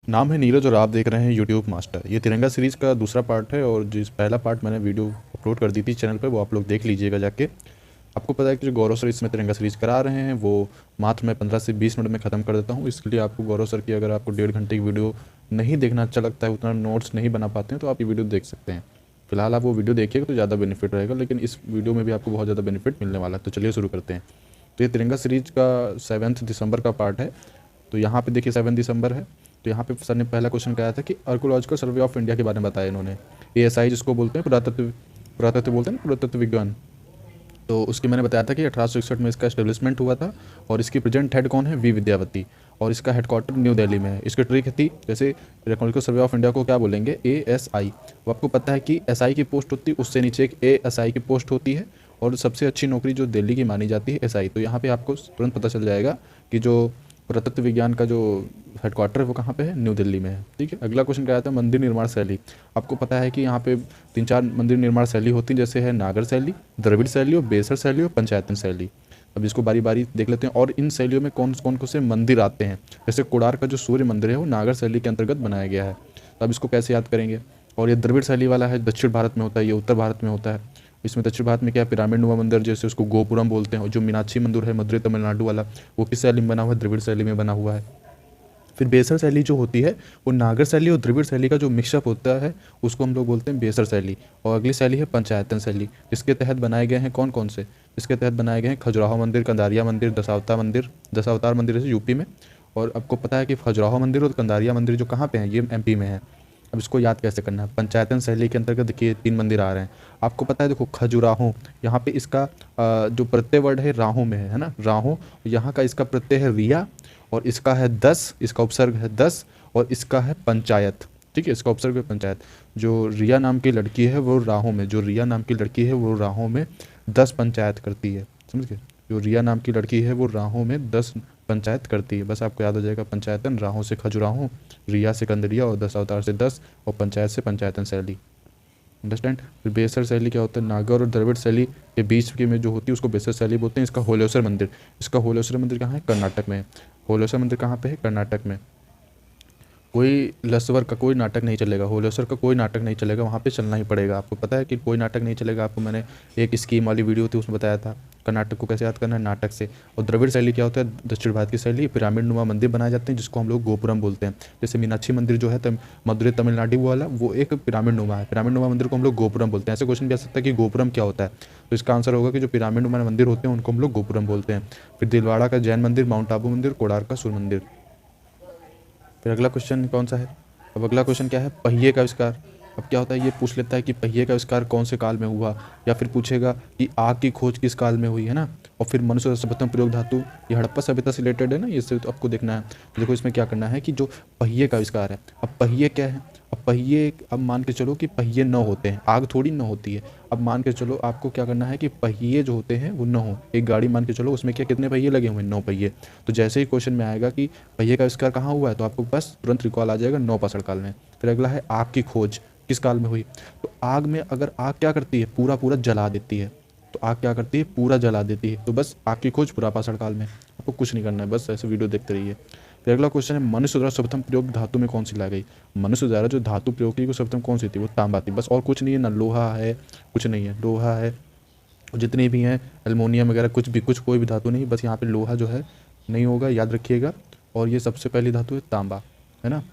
नाम है नीरज और आप देख रहे हैं यूट्यूब मास्टर। ये तिरंगा सीरीज़ का दूसरा पार्ट है और जिस पहला पार्ट मैंने वीडियो अपलोड कर दी थी चैनल पे, वो आप लोग देख लीजिएगा जाके। आपको पता है कि जो गौरव सर इसमें तिरंगा सीरीज़ करा रहे हैं वो मात्र मैं 15 से 20 मिनट में ख़त्म कर देता हूँ। इसलिए आपको गौरव सर की अगर आपको 1.5 घंटे की वीडियो नहीं देखना अच्छा लगता है, उतना नोट्स नहीं बना पाते हैं, तो आप ये वीडियो देख सकते हैं। फिलहाल आप वो वीडियो देखिएगा तो ज़्यादा बेनिफिट रहेगा, लेकिन इस वीडियो में भी आपको बहुत ज़्यादा बेनिफिट मिलने वाला है। तो चलिए शुरू करते हैं। तो ये तिरंगा सीरीज का 7 दिसंबर का पार्ट है। तो यहाँ पे देखिए 7 दिसंबर है। तो यहाँ पे सर ने पहला क्वेश्चन कहा था कि आर्कोलॉजिकल सर्वे ऑफ इंडिया के बारे में बताया इन्होंने। ASI जिसको बोलते हैं, पुरातत्व बोलते हैं ना, पुरातत्व विज्ञान। तो उसकी मैंने बताया था कि 1861 में इसका एस्टेब्लिशमेंट हुआ था। और इसकी प्रेजेंट हेड कौन है? वी विद्यावती। और इसका हेडक्वार्टर न्यू दिल्ली में है। इसकी ट्रिक थी, जैसे आर्कोलॉजिकल सर्वे ऑफ इंडिया को क्या बोलेंगे? ASI। वो आपको पता है कि SI की पोस्ट होती है, उससे नीचे एक ASI की पोस्ट होती है। और सबसे अच्छी नौकरी जो दिल्ली की मानी जाती है, SI। तो यहाँ पे आपको तुरंत पता चल जाएगा कि जो पुरातत्व विज्ञान का जो हेडक्वार्टर है वो कहाँ पे है? न्यू दिल्ली में है। ठीक है। अगला क्वेश्चन क्या आता है? मंदिर निर्माण शैली। आपको पता है कि यहाँ पे 3-4 मंदिर निर्माण शैली होती है, जैसे है नागर शैली, द्रविड़ शैली और बेसर शैली और पंचायतन शैली। अब इसको बारी बारी देख लेते हैं। और इन शैलियों में कौन कौन से मंदिर आते हैं? जैसे कोणार्क का जो सूर्य मंदिर है वो नागर शैली के अंतर्गत बनाया गया है। तो अब इसको कैसे याद करेंगे? और ये द्रविड़ शैली वाला है, दक्षिण भारत में होता है, ये उत्तर भारत में होता है। इसमें दक्षिण भारत में क्या है? पिरामिड नुमा मंदिर, जैसे उसको गोपुरम बोलते हैं। और जो मीनाक्षी मंदिर है मदुरई तमिलनाडु वाला, वो किस शैली में बना हुआ है? द्रविड़ शैली में बना हुआ है। फिर बेसर शैली जो होती है वो नागर शैली और द्रविड़ शैली का जो मिक्सअप होता है उसको हम लोग बोलते हैं बेसर शैली। और अगली शैली है पंचायतन शैली। इसके तहत बनाए गए हैं कौन कौन से? इसके तहत बनाए गए हैं खजुराहो मंदिर, कंदारिया मंदिर, दशावतार मंदिर है यूपी में। और आपको पता है कि खजुराहो मंदिर और कंदारिया मंदिर जो कहाँ पे हैं? ये MP में है। अब इसको याद कैसे करना है? पंचायतन शैली के अंतर्गत देखिए 3 मंदिर आ रहे हैं। आपको पता है, देखो खजुराहो, यहाँ पे इसका जो प्रत्यय वर्ड है राहों में है ना, राहों। यहाँ का इसका प्रत्यय है रिया। और इसका है 10, इसका उपसर्ग है 10। और इसका है पंचायत। ठीक है, इसका उपसर्ग है पंचायत। जो रिया नाम की लड़की है वो राहों में, जो रिया नाम की लड़की है वो राहों में 10 पंचायत करती है। समझ गए? जो रिया नाम की लड़की है वो राहों में 10 पंचायत करती है। बस आपको याद हो जाएगा पंचायतन, राहों से खजुराहो, रिया से कंदरिया और दशावतार से 10 और पंचायत से पंचायतन शैली। अंडरस्टैंड? फिर बेसर शैली क्या होता है? नागर और द्रविड़ शैली के बीच के में जो होती है उसको बेसर शैली बोलते हैं। इसका होलेश्वर मंदिर, इसका होलेश्वर मंदिर कहाँ है? कर्नाटक में है। होलेश्वर मंदिर कहाँ पे है? कर्नाटक में। कोई लश्वर का कोई नाटक नहीं चलेगा, होलेश्वर का कोई नाटक नहीं चलेगा, वहाँ पे चलना ही पड़ेगा। आपको पता है कि कोई नाटक नहीं चलेगा। आपको मैंने एक स्कीम वाली वीडियो थी उसमें बताया था कर्नाटक को कैसे याद करना है, नाटक से। और द्रविड़ शैली क्या होता है? दक्षिण भारत की शैली, पिरामिड नुमा मंदिर बनाए जाते हैं जिसको हम लोग गोपुरम बोलते हैं। जैसे मीनाक्षी मंदिर जो है मदुरई तमिलनाडु वाला, वो एक पिरामिड नुमा है। पिरामिड नुमा मंदिर को हम लोग गोपुरम बोलते हैं। ऐसे क्वेश्चन भी आ सकता है कि गोपुरम क्या होता है? तो इसका आंसर होगा कि जो पिरामिड नुमा मंदिर होते हैं उनको हम लोग गोपुरम बोलते हैं। फिर दिलवाड़ा का जैन मंदिर, माउंट आबू मंदिर, कोणार्क का सूर्य मंदिर। फिर अगला क्वेश्चन कौन सा है? अब अगला क्वेश्चन क्या है? पहिए का आविष्कार। अब क्या होता है, ये पूछ लेता है कि पहिए का आविष्कार कौन से काल में हुआ, या फिर पूछेगा कि आग की खोज किस काल में हुई, है ना। और फिर मनुष्य सर्वप्रथम प्रयोग धातु, ये हड़प्पा सभ्यता से रिलेटेड है ना, ये तो आपको देखना है। तो देखो इसमें क्या करना है कि जो पहिए का आविष्कार है, अब पहिए क्या है? अब पहिए, अब मान के चलो कि पहिए 9 होते हैं, आग थोड़ी 9 होती है। अब मान के चलो आपको क्या करना है कि पहिए जो होते हैं वो 9 हो। एक गाड़ी मान के चलो, उसमें क्या कितने पहिए लगे हुए हैं? 9 पहिए। तो जैसे ही क्वेश्चन में आएगा कि पहिए का आविष्कार कहाँ हुआ है, तो आपको बस तुरंत रिकॉल आ जाएगा नौपाषाण काल में। फिर अगला है आग की खोज किस काल में हुई। तो आग में, अगर आग क्या करती है? पूरा पूरा जला देती है। तो आग क्या करती है? पूरा जला देती है। तो बस आग की खोज पुरापाषाण काल में। आपको कुछ नहीं करना है, बस ऐसे वीडियो देखते रहिए। फिर अगला क्वेश्चन है मनुष्य द्वारा सर्वप्रथम प्रयोग धातु में कौन सी लाई गई? मनुष्य द्वारा जो धातु प्रयोग की वो सर्वप्रथम कौन सी थी? वो तांबा थी। बस और कुछ नहीं है, ना लोहा है, कुछ नहीं है। लोहा है, जितने भी हैं एल्युमिनियम वगैरह, कुछ भी, कुछ कोई भी धातु नहीं। बस यहाँ पे लोहा जो है नहीं होगा, याद रखिएगा। और ये सबसे पहली धातु है तांबा, है ना।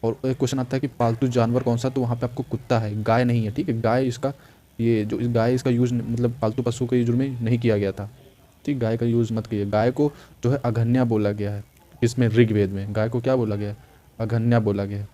और एक क्वेश्चन आता है कि पालतू जानवर कौन सा? तो वहाँ पे आपको कुत्ता है, गाय नहीं है। ठीक है, गाय इसका, ये जो गाय इसका यूज़ मतलब पालतू पशु के यूज में नहीं किया गया था। ठीक, गाय का यूज़ मत कीजिए। गाय को जो है अघन्या बोला गया है। इसमें ऋग्वेद में गाय को क्या बोला गया है? अघन्या बोला गया है।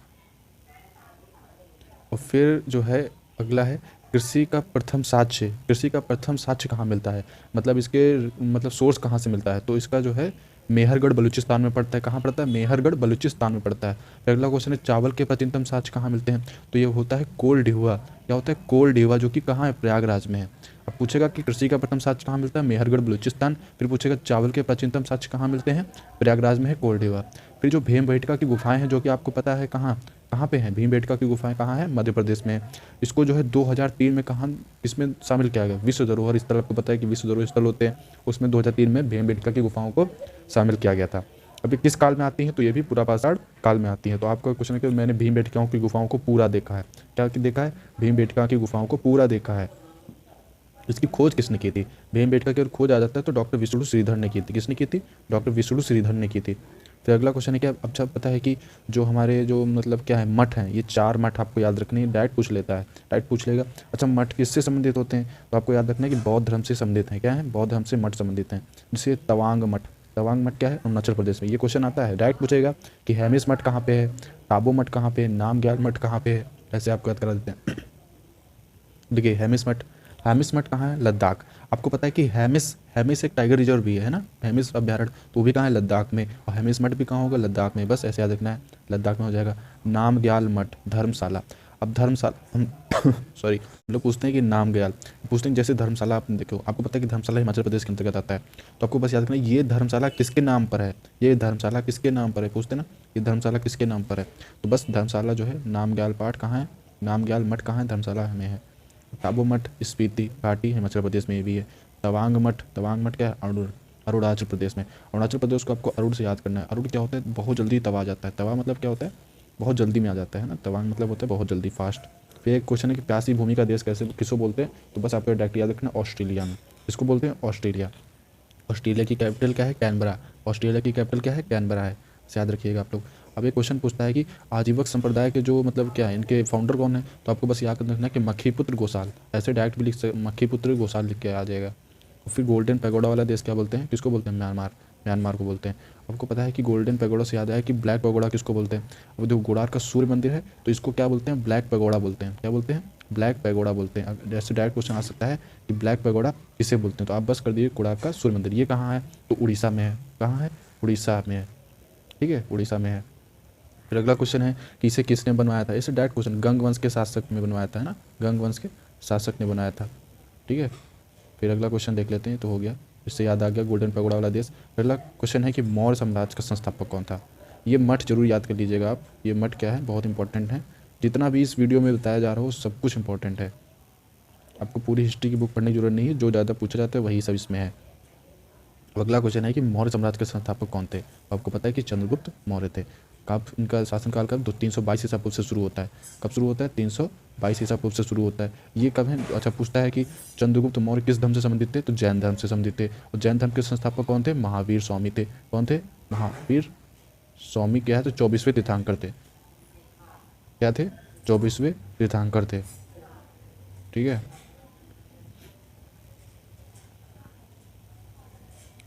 और फिर जो है अगला है कृषि का प्रथम साक्ष्य। कृषि का प्रथम साक्ष्य कहाँ मिलता है? मतलब इसके मतलब सोर्स कहाँ से मिलता है? तो इसका जो है मेहरगढ़ बलूचिस्तान में पड़ता है। कहाँ पड़ता है? मेहरगढ़ बलूचिस्तान में पड़ता है। फिर अगला क्वेश्चन है चावल के प्राचीनतम साक्ष्य कहाँ मिलते हैं? तो ये होता है कोल डिहुआ। क्या होता है? कोल डिहुआ, जो कि कहाँ है? प्रयागराज में है। अब पूछेगा कि कृषि का प्रथम साक्ष्य कहाँ मिलता है? मेहरगढ़ बलूचिस्तान। फिर पूछेगा चावल के प्राचीनतम साक्ष्य कहाँ मिलते हैं? प्रयागराज में है कोल डिहुआ। फिर जो भीमबेटका की गुफाएं हैं, जो कि आपको पता है कहाँ कहाँ पे हैं? भीमबेटका की गुफाएं कहाँ है? मध्य प्रदेश में है। इसको जो है 2003 में कहाँ इसमें शामिल किया गया? विश्व धरोहर स्थल। आपको पता है कि विश्व धरोहर स्थल होते हैं, उसमें 2003 में भीमबेटका की गुफाओं को शामिल किया गया था। अब ये किस काल में आती हैं, तो ये भी पूरा पाषाण काल में आती हैं। तो आपका क्वेश्चन है कि मैंने भीमबेटकाओं की गुफाओं को पूरा देखा है। क्या देखा है? भीमबेटका की गुफाओं को पूरा देखा है। इसकी खोज किसने की थी? भीमबेटका की अगर खोज आ जाता है तो डॉक्टर विष्णु श्रीधर ने की थी। किसने की थी? डॉक्टर विष्णु श्रीधर ने की थी। फिर अगला क्वेश्चन है कि अब अच्छा पता है कि जो हमारे जो मतलब क्या है मठ हैं, ये 4 मठ आपको याद रखने हैं। डायरेक्ट पूछ लेता है, डायरेक्ट पूछ लेगा। अच्छा मठ किससे संबंधित होते हैं? तो आपको याद रखना है कि बौद्ध धर्म से संबंधित हैं। क्या है? बौद्ध धर्म से मठ संबंधित हैं। जैसे तवांग मठ, तवांग मठ क्या है? अरुणाचल प्रदेश में। ये क्वेश्चन आता है, डायरेक्ट पूछेगा कि हेमिस मठ कहाँ पे है, टाबो मठ कहाँ पे है, नामग्याल मठ कहाँ पे है, ऐसे आपको याद करा देते हैं। देखिए हेमिस मठ, हेमिस मठ कहाँ है? लद्दाख। आपको पता है कि हेमिस, हेमिस एक टाइगर रिजर्व भी है ना, हेमिस अभ्यारण्य, तो वो भी कहाँ है? लद्दाख में। और हेमिस मठ भी कहाँ होगा? लद्दाख में। बस ऐसे याद रखना है, लद्दाख में हो जाएगा। नामग्याल मठ, धर्मशाला। अब धर्मशाला हम सॉरी, हम लोग पूछते हैं कि नामग्याल, पूछते हैं जैसे धर्मशाला। आप देखो, आपको पता है कि धर्मशाला हिमाचल प्रदेश के अंतर्गत आता है, तो आपको बस याद रखना है ये धर्मशाला किसके नाम पर है, ये धर्मशाला किसके नाम पर है, पूछते हैं ना ये धर्मशाला किसके नाम पर है। तो बस धर्मशाला जो है, नामग्याल पाठ कहाँ है, नामग्याल मठ कहाँ है? धर्मशाला में है। टाबू मठ स्पीति घाटी हिमाचल प्रदेश में भी है। तवांग मठ, तवांग मठ क्या है? अरुणाचल प्रदेश में। अरुणाचल प्रदेश को आपको अरुण से याद करना है। अरुण क्या होता है? बहुत जल्दी तवा आ जाता है। तवा मतलब क्या होता है? बहुत जल्दी में आ जाता है ना। तवांग मतलब होता है बहुत जल्दी, फास्ट। फिर एक क्वेश्चन है कि प्यासी भूमि का देश कैसे किसको बोलते हैं? तो बस आपको डायरेक्ट याद रखना, ऑस्ट्रेलिया में। इसको बोलते हैं ऑस्ट्रेलिया। ऑस्ट्रेलिया की कैपिटल क्या है? कैनबरा। ऑस्ट्रेलिया की कैपिटल क्या है? कैनबरा है। इसे याद रखिएगा आप लोग। अब ये क्वेश्चन पूछता है कि आजीवक संप्रदाय के जो मतलब क्या है, इनके फाउंडर कौन है? तो आपको बस याद रखना है कि मक्खीपुत्र गोसाल। ऐसे डायरेक्ट भी लिख सकते, मक्खीपुत्र गोसाल लिख के आ जाएगा। और फिर गोल्डन पैगोडा वाला देश क्या बोलते हैं? किसको बोलते हैं? म्यांमार। म्यांमार को बोलते हैं। आपको पता है कि गोल्डन पैगोडा से याद आया कि ब्लैक पैगोडा किसको बोलते हैं? अब जो गोडार का सूर्य मंदिर है, तो इसको क्या बोलते हैं? ब्लैक पैगोडा बोलते हैं। क्या बोलते हैं? ब्लैक पैगोडा बोलते हैं। अब जैसे डायरेक्ट क्वेश्चन आ सकता है कि ब्लैक पैगोडा किसे बोलते हैं, तो आप बस कर दीजिए गोडार का सूर्य मंदिर। ये कहाँ है? तो उड़ीसा में है। कहाँ है? उड़ीसा में है। ठीक है, उड़ीसा में है। फिर अगला क्वेश्चन है कि इसे किसने बनवाया था? इसे डायरेक्ट क्वेश्चन, गंग वंश के शासक ने बनवाया था, है ना, गंग वंश के शासक ने बनाया था। ठीक है, फिर अगला क्वेश्चन देख लेते हैं, तो हो गया, इससे याद आ गया गोल्डन पैगोडा वाला देश। फिर अगला क्वेश्चन है कि मौर्य साम्राज्य का संस्थापक कौन था? ये मठ जरूर याद कर लीजिएगा आप। ये मठ क्या है? बहुत इंपॉर्टेंट है। जितना भी इस वीडियो में बताया जा रहा हो सब कुछ इंपॉर्टेंट है। आपको पूरी हिस्ट्री की बुक पढ़ने की जरूरत नहीं है, जो ज़्यादा पूछा जाता है वही सब इसमें है। अब अगला क्वेश्चन है कि मौर्य साम्राज्य के संस्थापक कौन थे? आपको पता है कि चंद्रगुप्त मौर्य थे। कब इनका शासनकाल कब? 322 ईसा पूर्व से शुरू होता है। कब शुरू होता है? 322 ईसा पूर्व से शुरू होता है। ये कब है? अच्छा पूछता है कि चंद्रगुप्त मौर्य किस धर्म से संबंधित थे? तो जैन धर्म से संबंधित थे। और जैन धर्म के संस्थापक कौन थे? महावीर स्वामी थे। कौन थे? महावीर स्वामी क्या है? तो 24वें तीर्थंकर थे। क्या थे? 24वें तीर्थंकर थे। ठीक है,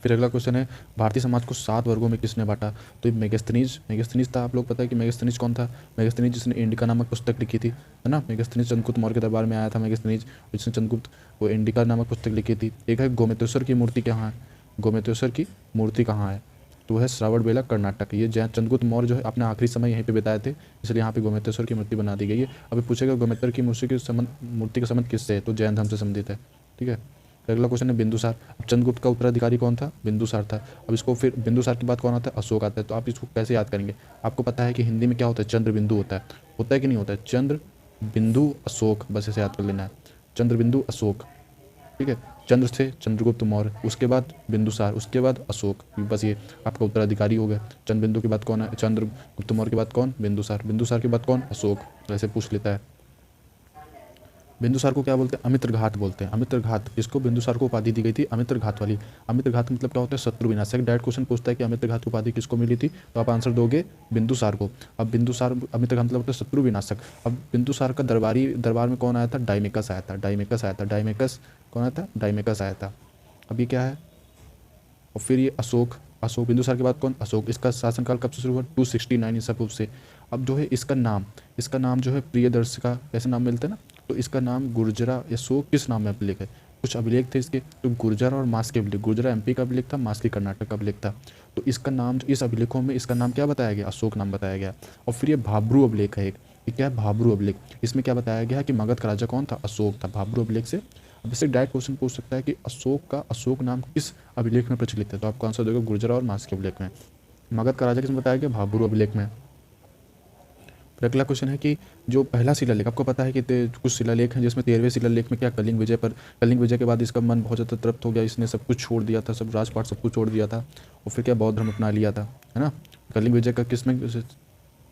फिर अगला क्वेश्चन है भारतीय समाज को 7 वर्गों में किसने बांटा? तो ये मेगास्थनीज, मेगास्थनीज था। आप लोग पता है कि मेगास्थनीज कौन था? मेगास्थनीज जिसने इंडिका नामक पुस्तक लिखी थी, है ना। मेगास्थनीज चंद्रगुप्त मौर्य के दरबार में आया था मेगास्थनीज, जिसने चंद्रगुप्त वो इंडिका नामक पुस्तक लिखी थी। एक है गोमतेश्वर की मूर्ति कहाँ है? गोमतेश्वर की मूर्ति कहाँ है? तो वह है श्रावणबेला, कर्नाटक। ये जैन चंद्रगुप्त मौर्य जो है अपने आखिरी समय यहीं पे बिताए थे, इसलिए यहाँ पे गोमतेश्वर की मूर्ति बना दी गई है। अभी पूछेगा गोमतेश्वर की मूर्ति का संबंध किससे है? तो जैन धर्म से संबंधित है। ठीक है, अगला क्वेश्चन है बिंदुसार। अब चंद्रगुप्त का उत्तराधिकारी कौन था? बिंदुसार था। अब इसको फिर बिंदुसार के बाद कौन आता है? अशोक आता है। तो आप इसको कैसे याद करेंगे? आपको पता है कि हिंदी में क्या होता है? चंद्र बिंदु होता है कि नहीं होता है? चंद्र बिंदु अशोक, बस ऐसे याद कर लेना है, चंद्र बिंदु अशोक। ठीक है, चंद्र से चंद्रगुप्त मौर्य, उसके बाद बिंदुसार, उसके बाद अशोक, बस ये आपका उत्तराधिकारी हो गया। चंद्र बिंदु के बाद कौन है? चंद्रगुप्त मौर्य के बाद कौन? बिंदुसार। बिंदुसार के बाद कौन? अशोक। ऐसे पूछ लेता है। बिंदुसार को क्या बोलते हैं? अमित्र घात बोलते हैं। अमित्र घात, इसको बिंदुसार को उपाधि दी गई थी अमित्र घात वाली। अमित्र घात मतलब क्या होता है? शत्रु विनाशक। डायरेक्ट क्वेश्चन पूछता है कि अमित्र घात उपाधि किसको मिली थी? तो आप आंसर दोगे बिंदुसार को। अब बिंदुसार, अमित्र घात मतलब होता है शत्रु विनाशक। अब बिंदुसार का दरबार में कौन आया था? डाइमेकस आया था। डाइमेकस आया था। डाइमेकस कौन आया था? डाइमेकस आया था। अब ये क्या है? और फिर ये अशोक, अशोक बिंदुसार के बाद कौन? अशोक। इसका शासनकाल कब से शुरू हुआ? 269 ईसा पूर्व से। अब जो है इसका नाम जो है प्रियदर्शिका, ऐसे नाम मिलते हैं ना, तो इसका नाम गुर्जरा या शोक किस नाम में अभिलेख है? कुछ अभिलेख थे इसके, तो गुर्जर और मास के अभिलेख, गुर्जरा एमपी का अभिलेख था, मास की कर्नाटक का अभिलेख था। तो इसका नाम, इस अभिलेखों में इसका नाम क्या बताया गया? अशोक नाम बताया गया। और फिर ये भाब्रू अभिलेख है एक, ये क्या है? भाब्रू अभिलेख। इसमें क्या बताया गया कि मगध का राजा कौन था? अशोक था। भाब्रू अभिलेख से अब इससे डायरेक्ट क्वेश्चन पूछ सकता है कि अशोक का अशोक नाम किस अभिलेख में प्रचलित है? तो आपको आंसर देगा गुर्जर और मास के अभिलेख में। मगध का राजा किसमें बताया गया? भाब्रू अभिलेख में। फिर अगला क्वेश्चन है कि जो पहला शिलालेख, आपको पता है कि कुछ शिलालेख हैं जिसमें 13वें शिलालेख में क्या कलिंग विजय पर, कलिंग विजय के बाद इसका मन बहुत ज़्यादा तृप्त हो गया, इसने सब कुछ छोड़ दिया था, सब राजपाट सब कुछ छोड़ दिया था और फिर क्या बौद्ध धर्म अपना लिया था, है ना। कलिंग विजय का किसमें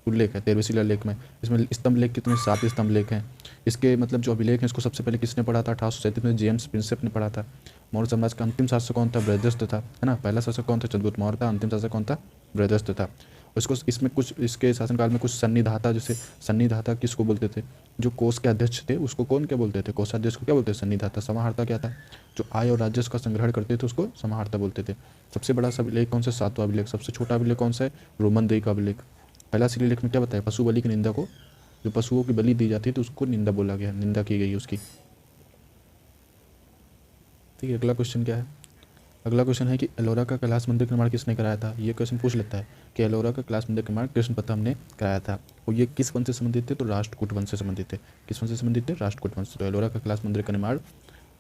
उल्लेख है? 13वें शिलालेख में। इसमें स्तंभ लेख कितने? 7 स्तंभ लेख हैं। इसके मतलब जो अभिलेख हैं इसको सबसे पहले किसने पढ़ा था? 1837 में जेम्स प्रिंसेप ने पढ़ा था। मौर्य साम्राज्य का अंतिम शासक कौन था? बृहदस्थ था, है ना। पहला शासक कौन था? चंद्रगुप्त मौर्य था। अंतिम शासक कौन था? बृहदस्थ था। उसको इसमें कुछ इसके शासनकाल में कुछ सन्निधाता, जैसे सन्निधाता किसको बोलते थे? जो कोष के अध्यक्ष थे उसको कौन क्या बोलते थे? कोषाध्यक्ष को क्या बोलते थे? सन्निधाता। समाहर्ता क्या था? जो आय और राजस्व का संग्रहण करते थे उसको समाहर्ता बोलते थे। सबसे बड़ा अभिलेख कौन सा? 7वां अभिलेख। सबसे छोटा अभिलेख कौन सा है? रोमन देही का अभिलेख। पहला शिलालेख में क्या बताया? पशु बलि की निंदा को, जो पशुओं की बलि दी जाती है तो उसको निंदा बोला गया, निंदा की गई उसकी। ठीक है, अगला क्वेश्चन क्या है? अगला क्वेश्चन है कि एलोरा का कैलाश मंदिर का निर्माण किसने कराया था? ये क्वेश्चन पूछ लेता है कि एलोरा का कैलाश मंदिर का निर्माण कृष्ण प्रथम ने कराया था और ये किस वंश से संबंधित थे? तो राष्ट्रकूट वंश से संबंधित थे। किस वंश से संबंधित थे? राष्ट्रकूट वंश। तो एलोरा का कैलाश मंदिर का निर्माण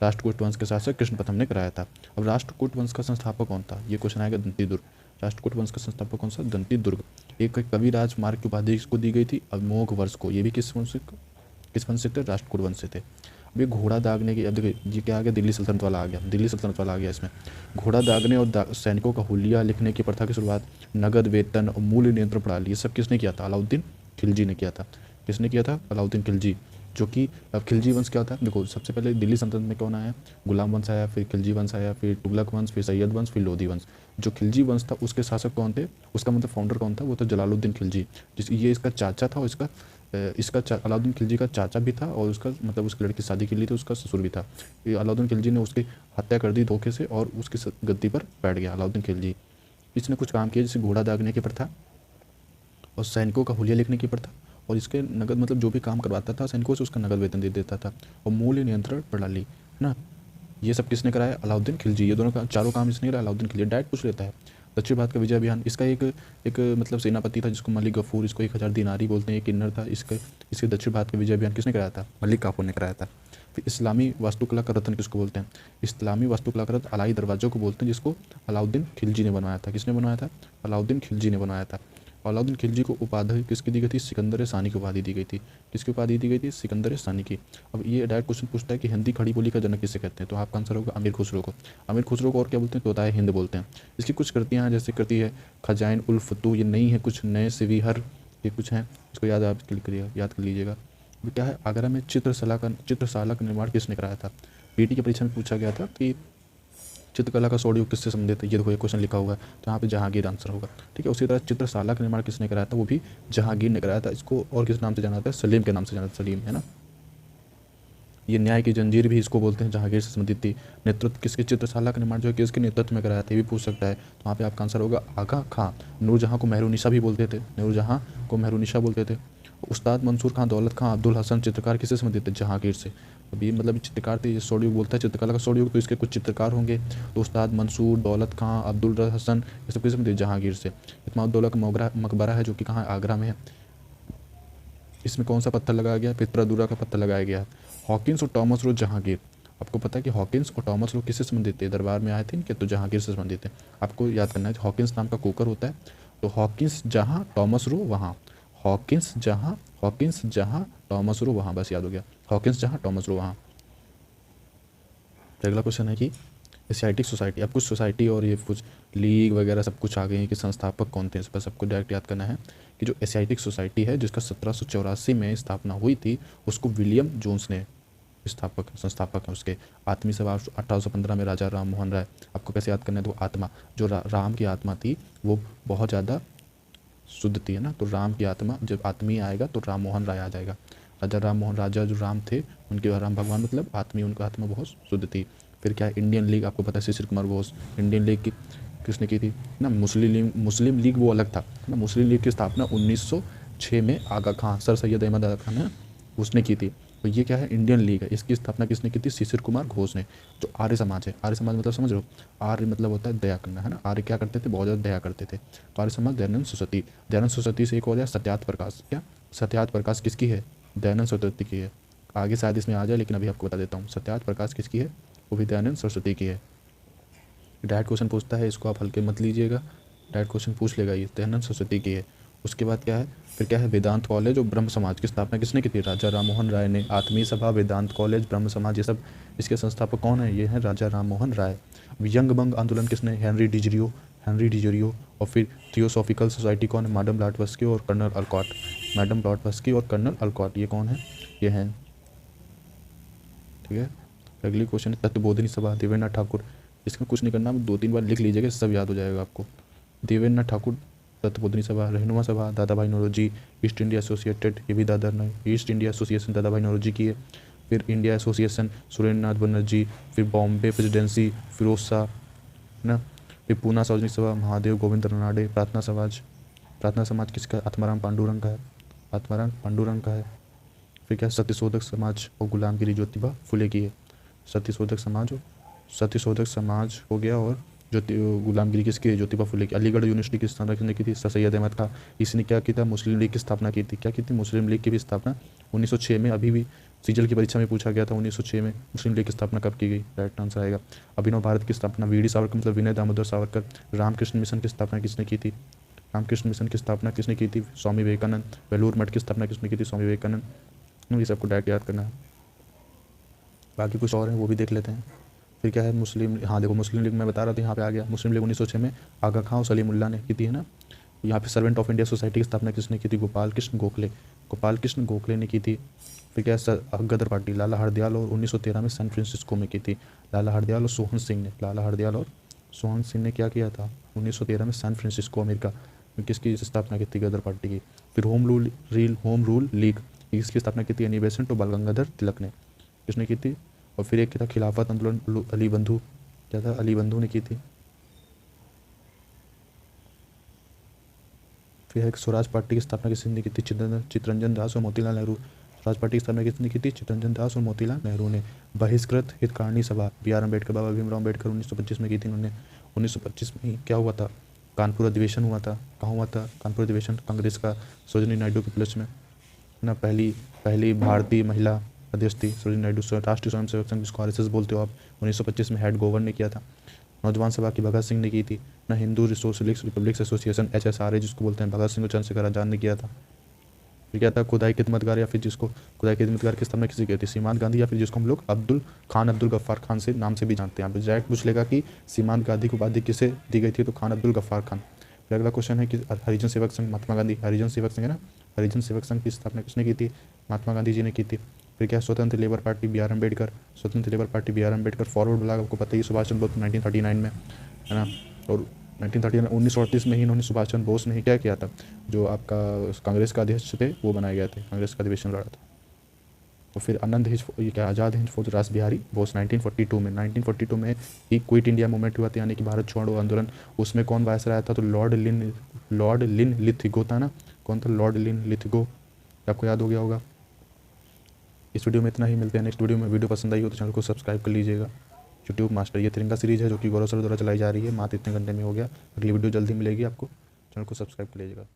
राष्ट्रकूट वंश के शासक कृष्ण प्रथम ने कराया था। अब राष्ट्रकूट वंश का संस्थापक कौन था? ये क्वेश्चन आएगा दंती दुर्ग। राष्ट्रकूट वंश का संस्थापक कौन सा? दंती दुर्ग। एक कविराज मार्ग की उपाधि इसको दी गई थी अमोघ वर्ष को। ये भी किस वंश से थे? राष्ट्रकूट वंश से थे। अभी घोड़ा दागने की, अब देखिए ये क्या आ गया? दिल्ली सल्तनत वाला आ गया, दिल्ली सल्तनत वाला आ गया इसमें। घोड़ा दागने और सैनिकों का हुलिया लिखने की प्रथा की शुरुआत, नगद वेतन और मूल्य नियंत्रण प्रणाली, ये सब किसने किया था? अलाउद्दीन खिलजी ने किया था। किसने किया था? अलाउद्दीन खिलजी। जो कि अब खिलजी वंश क्या होता है? देखो सबसे पहले दिल्ली सल्तनत में कौन आया? गुलाम वंश आया, फिर खिलजी वंश आया, फिर तुगलक वंश, फिर सैयद वंश, फिर लोधी वंश। जो खिलजी वंश था उसके शासक कौन थे? उसका मतलब फाउंडर कौन था? वो था जलालुद्दीन खिलजी। ये इसका चाचा था और इसका अलाउद्दीन खिलजी का चाचा भी था और उसका मतलब उसकी लड़की शादी के लिए तो उसका ससुर भी था। ये अलाउद्दीन खिलजी ने उसकी हत्या कर दी धोखे से और उसकी गद्दी पर बैठ गया अलाउद्दीन खिलजी। इसने कुछ काम किया जैसे घोड़ा दागने की प्रथा और सैनिकों का हुलिया लिखने की प्रथा, और इसके नगद मतलब जो भी काम करवाता था सैनिकों से उसका नगद वेतन दे देता था, और मूल्य नियंत्रण प्रणाली, है ना। ये सब किसने कराया? अलाउद्दीन खिलजी। ये दोनों का चारों काम इसने कराया, अलाउद्दीन खिलजी। डायरेक्ट पूछ लेता है। दक्षिण भारत का विजय अभियान, इसका एक मतलब सेनापति था जिसको मलिक गफूर, इसको 1000 दिनारी बोलते हैं, एक किन्नर था। इसके दक्षिण भारत का विजय अभियान किसने कराया था? मलिक काफूर ने कराया था। फिर इस्लामी वास्तुकला का रत्न किसको बोलते हैं? इस्लामी वास्तुकला का रत्न अलाई दरवाज़ों को बोलते हैं, जिसको अलाउद्दीन खिलजी ने बनवाया था। किसने बनवाया था? अलाउद्दीन खिलजी ने बनवाया था। अलाउद्दीन खिलजी को उपाधि किसकी दी गई थी? सिकंदर सानी की उपाधि दी गई थी। किसकी उपाधि दी गई थी? सिकंदर सानी की। अब ये डायरेक्ट क्वेश्चन पूछता है कि हिंदी खड़ी बोली का जनक किसे कहते हैं? तो आपका आंसर होगा अमीर खुसरो को। अमीर खुसरो को और क्या बोलते हैं? तोताए हिंद बोलते हैं। इसकी कुछ कृतियाँ हैं, जैसे कृति है खजाइन उल फतू, ये नहीं है, कुछ नए सिवीहर, ये कुछ हैं, इसको याद कर लीजिएगा। क्या है? आगरा में चित्रशाला का निर्माण किसने कराया था? पीटी की परीक्षा में पूछा गया था कि चित्रकला का स्वर्ण किससे संबंधित है? ये देखो ये क्वेश्चन लिखा हुआ है, तो यहाँ पे जहांगीर आंसर होगा। ठीक है, उसी तरह चित्रशाला का निर्माण किसने कराया था? वो भी जहांगीर ने कराया था। इसको और किस नाम से जाना जाता है? सलीम के नाम से जाना जाता है, सलीम, है ना। ये न्याय की जंजीर भी इसको बोलते हैं, जहांगीर से संबंधित थी। नेतृत्व किसके? चित्रशाला का निर्माण जो है किसके नेतृत्व में कराया था? ये भी पूछ सकता है। तो वहाँ पे आपका आंसर होगा आगा खां। नूरजहाँ को मेहरुनिसा भी बोलते थे, नूरजहाँ को मेहरुनिसा बोलते थे। उस्ताद मंसूर खां, दौलत खां, अब्दुल हसन चित्रकार किससे संबंधित थे? जहांगीर से। अभी मतलब चित्रकार थे, ये स्वर्ण बोलता है चित्रकला का स्वर्ण, तो इसके कुछ चित्रकार होंगे। तो उस्ताद मंसूर, दौलत खां, अब्दुल हसन, ये सब किससे संबंधित? जहांगीर से। इत्माउद्दौला का मकबरा है जो कि कहाँ? आगरा में है। इसमें कौन सा पत्थर लगाया गया? पित्रादुरा का पत्थर लगाया गया है। हॉकिंस और टॉमस रो जहांगीर, आपको पता है कि हॉकिंस और टॉमस रो किससे संबंधित थे? दरबार में आए थे इनके, तो जहांगीर से संबंधित है। आपको याद करना है, हॉकिंस नाम का कुकर होता है, तो हॉकिंस जहाँ टॉमस रो वहाँ, हॉकिंस जहाँ टॉमस रो वहाँ, बस याद हो गया, हॉकिंस जहाँ टॉमस रो वहाँ। अगला क्वेश्चन है कि एशियाटिक सोसाइटी, अब कुछ सोसाइटी और ये कुछ लीग वगैरह सब कुछ आ गए हैं कि संस्थापक कौन थे, इस पर सबको डायरेक्ट याद करना है कि जो एशियाटिक सोसाइटी है जिसका 1784 में स्थापना हुई थी, उसको विलियम जोन्स ने संस्थापक है उसके। आत्मी सभा 1815 में राजा राम मोहन राय। आपको कैसे याद करना है? तो आत्मा, जो राम की आत्मा थी वो बहुत ज़्यादा शुद्ध थी, है ना। तो राम की आत्मा, जब आत्मी आएगा तो राम मोहन राय आ जाएगा। राजा राम मोहन, राजा जो राम थे उनके, राम भगवान मतलब आत्मी, उनका आत्मा बहुत शुद्ध थी। फिर क्या है? इंडियन लीग, आपको पता है शिशिर कुमार घोष। इंडियन लीग की किसने की थी ना? मुस्लिम लीग वो अलग था ना। मुस्लिम लीग की स्थापना 1906 में आगा खां, सर सैयद अहमद आगा खान है उसने की थी। तो ये क्या है? इंडियन लीग है। इसकी स्थापना किसने की थी? शिशिर कुमार घोष ने। जो आर्य समाज है, आर्य समाज मतलब समझ रहे हो? आर्य मतलब होता है दया करना, है ना। आर्य क्या करते थे? बहुत ज़्यादा दया करते थे। तो आर्य समाज दयानंद सरस्वती से एक हो गया सत्यार्थ प्रकाश। क्या सत्यार्थ प्रकाश किसकी है? दयानंद सरस्वती की है। आगे शायद इसमें आ जाए, लेकिन अभी आपको बता देता हूँ। सत्यार्थ प्रकाश किसकी है? वो भी दयानंद सरस्वती की है। डायरेक्ट क्वेश्चन पूछता है, इसको आप हल्के मत लीजिएगा, डायरेक्ट क्वेश्चन पूछ लेगा, ये दयानंद सरस्वती की है। उसके बाद क्या है? फिर क्या है वेदांत कॉलेज और ब्रह्म समाज की स्थापना किसने की थी? राजा राम मोहन राय ने। आत्मीय सभा, वेदांत कॉलेज, ब्रह्म समाज, ये सब इसके संस्थापक कौन है? ये हैं राजा राम मोहन राय। यंग बंग आंदोलन किसने? हेनरी डिजरियो। और फिर थियोसॉफिकल सोसाइटी कौन है? मैडम ब्लॉटवर्स्की और कर्नल अलकॉट। मैडम ब्लॉटवर्स्की और कर्नल अलकॉट, ये कौन है? ये हैं। ठीक है, अगली क्वेश्चन है तत्वबोधिनी सभा, देवेंद्र ठाकुर। इसमें कुछ नहीं करना, 2-3 बार लिख लीजिएगा, सब याद हो जाएगा आपको। देवेंद्र ठाकुर, तत्वबोधिनी सभा। रहनुमा सभा, दादा भाई नौरोजी। ईस्ट इंडिया एसोसिएटेड, ये भी दादा ने, ईस्ट इंडिया एसोसिएशन दादा भाई नौरोजी की है। फिर इंडिया एसोसिएशन सुरेंद्र नाथ बनर्जी। फिर बॉम्बे प्रेसिडेंसी फिरोज शाह, है ना। फिर पूना सार्वजनिक सभा, महादेव गोविंद रनाडे। प्रार्थना समाज किसका? आत्माराम पांडुरंग का है। आत्माराम पांडुरंग का है। फिर क्या? सत्यशोधक समाज और गुलामगिरी ज्योतिबा फुले की है। सत्यशोधक समाज हो गया, और गुलामगिरी किसकी? ज्योतिबा फुले की। अलीगढ़ यूनिवर्सिटी की स्थापना किसने की थी? सर सैयद अहमद खां। इसने क्या किया था? मुस्लिम लीग की स्थापना की थी। क्या की थी? मुस्लिम लीग की भी स्थापना 1906 में। अभी भी सीजल की परीक्षा में पूछा गया था 1906 में मुस्लिम लीग की स्थापना कब की गई? राइट आंसर आएगा। अभिनव भारत की स्थापना, वीडी सावरकर मतलब विनय दामोदर सावरकर। रामकृष्ण मिशन की स्थापना किसने की थी? रामकृष्ण मिशन की स्थापना किसने की थी? स्वामी विवेकानंद। बेलूर मठ की स्थापना किसने की थी? स्वामी विवेकानंद। ये सबको डायरेक्ट याद करना है, बाकी कुछ और है वो भी देख लेते हैं। फिर क्या है? मुस्लिम, हाँ देखो मुस्लिम लीग मैं बता रहा था, यहाँ पे आ गया। मुस्लिम लीग 1906 में आगा खां और सलीमुल्लाह ने की थी, है ना। यहाँ पे सर्वेंट ऑफ इंडिया सोसाइटी की स्थापना किसने की थी? गोपाल कृष्ण गोखले ने की थी। फिर क्या है? गदर पार्टी, लाला हरदयाल और 1913 में सैन फ्रांसिस्को में की थी। लाला हरदयाल और सोहन सिंह ने क्या किया था? 1913 में सैन फ्रांसिस्को अमेरिका में किसकी स्थापना की थी? गदर पार्टी की। फिर होम रूल लीग, इसकी स्थापना की थी एनी बेसेंट और बाल गंगाधर तिलक ने। किसने की थी? और फिर एक था खिलाफत आंदोलन, अली बंधु। क्या था? अली बंधु ने की थी। फिर एक स्वराज पार्टी की स्थापना किसने की थी? चित्तरंजन दास और मोतीलाल नेहरू। स्वराज पार्टी की स्थापना किसने की थी? चित्तरंजन दास और मोतीलाल नेहरू ने। बहिष्कृत हितकारिणी सभा, बी.आर. अम्बेडकर, बाबा भीमराव अम्बेडकर 1925 में की थी उन्होंने। 1925 में ही क्या हुआ था? कानपुर अधिवेशन हुआ था। कहाँ हुआ था कानपुर अधिवेशन? कांग्रेस का, सरोजिनी नायडू के प्लस में, है ना। पहली भारतीय महिला अध्यक्ष थी सरोजिनी नायडू। राष्ट्रीय स्वयंसेवक संघ जिसको आरएसएस बोलते हो आप, 1925 में हेड गवर्नर ने किया था। नौजवान सभा की भगत सिंह ने की थी ना। Hindu socialist republics association HSRA जिसको बोलते हैं, भगत सिंह और चंद्रशेखर आजाद ने किया था। फिर क्या था? खुदाई खिदमतगार, या फिर जिसको खुदाई खिदमतगार की स्थापना किसी की थी? सीमांत गांधी, या फिर जिसको हम लोग अब्दुल गफ्फार खान से नाम से भी जानते हैं। यहाँ पे डायरेक्ट पूछ लेगा कि सीमांत गांधी की उपाधि किसे दी गई थी, तो खान अब्दुल गफ्फार खान। फिर अगला क्वेश्चन है कि हरिजन सेवक संघ, महात्मा गांधी। हरिजन सेवक संघ है ना, हरिजन सेवक संघ की स्थापना किसने की थी? महात्मा गांधी जी ने की थी। फिर क्या? स्वतंत्र labour party, B R. Ambedkar. Forward bloc आपको पता ही, सुभाष चंद्र बोस 1939 में, है ना। और 1938 में ही इन्होंने, सुभाष चंद्र बोस ने ही क्या किया था? जो आपका कांग्रेस का अध्यक्ष थे वो बनाए गए थे, कांग्रेस का अधिवेशन लड़ा था। और फिर आज़ाद हिंद फौज रास बिहारी बोस 1942 में ही क्विट इंडिया मूवमेंट हुआ था, यानी कि भारत छोड़ो आंदोलन। उसमें कौन वायसराय था? तो लॉर्ड लिन लिथगो था ना। कौन था? लॉर्ड लिन लिथगो, आपको याद हो गया होगा। इस वीडियो में इतना ही, मिलते हैं नेक्स्ट वीडियो में। वीडियो पसंद आई हो तो चैनल को सब्सक्राइब कर लीजिएगा। यूट्यूब मास्टर, ये तिरंगा सीरीज़ है जो कि गौरव सर द्वारा चलाई जा रही है। मात्र इतने घंटे में हो गया। अगली वीडियो जल्दी मिलेगी आपको, चैनल को सब्सक्राइब कर लीजिएगा।